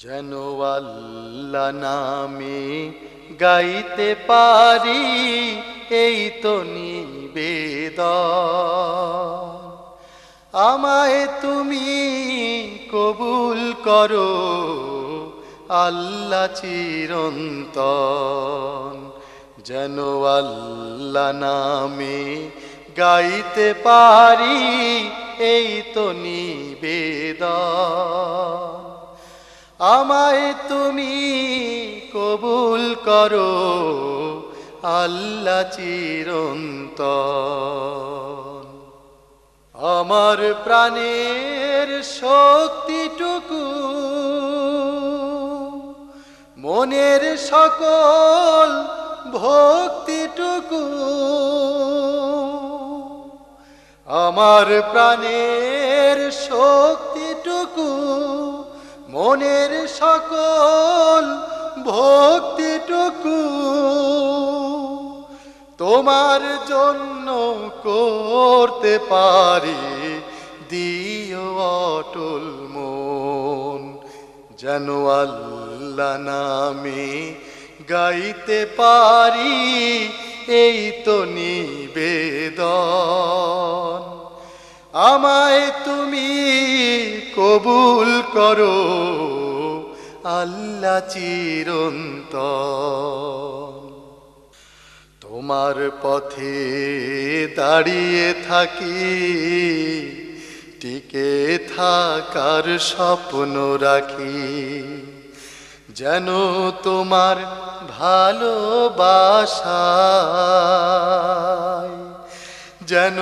যেন আল্লাহ নামে গাইতে পারি, এই তো নিবেদন। আমায় তুমি কবুল করো আল্লাহ চিরন্তন। যেন আল্লাহ নামে গাইতে পারি, এই তো নিবেদন। আমায় তুমি কবুল করো আল্লাহ চিরন্তন। আমার প্রাণের শক্তিটুকু, মনের সকল ভক্তিটুকু, আমার প্রাণের শক্তিটুকু, মনের সকল ভক্তিটুকু তোমার জন্য করতে পারি, দিও অটল মন। যেন আল্লাহ নামে গাইতে পারি, এই তো নিবেদন। আমায় তুমি কবুল করো আল্লাহ চিরন্তন। তোমার পথে দাঁড়িয়ে থাকি, টিকে থাকার স্বপ্ন রাখি। যেন তোমার ভালোবাসায়, যেন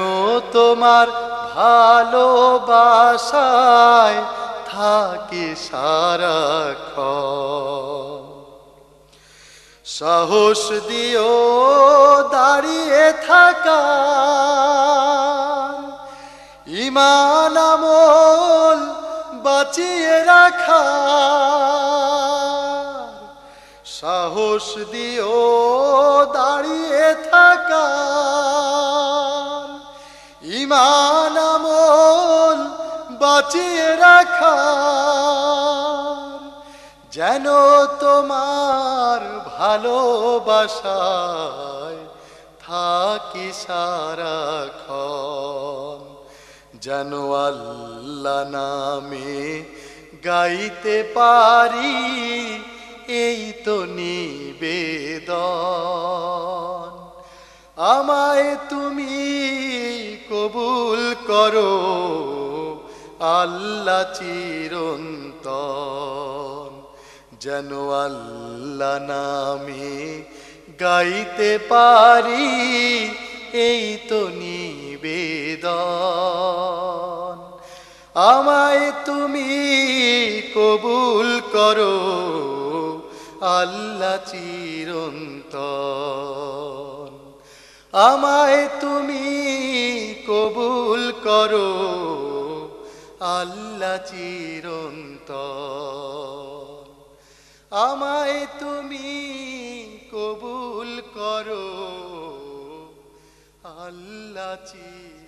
তোমার ভালোবাসায় থাকি সারাক্ষণ। সাহস দিও দাঁড়িয়ে থাকা, ঈমান আমল বাঁচিয়ে রাখা। সাহস দিও দাঁড়িয়ে থাকা, ঈমান আমল বাঁচিয়ে রাখা। যেন তোমার ভালোবাসায় থাকি সারাক্ষণ। যেন আল্লাহ নামে গাইতে পারি, এই তো নিবেদন। আমায় তুমি কবুল করো আল্লাহ চিরন্তন। যেন আল্লাহ নামে গাইতে পারি, এই তো নিবেদন। আমায় তুমি কবুল করো আল্লাহ চিরন্তন। আমায় তুমি কবুল করো আল্লাহ চিরন্তন। আমায় তুমি কবুল করো আল্লাহ চিরন্তন।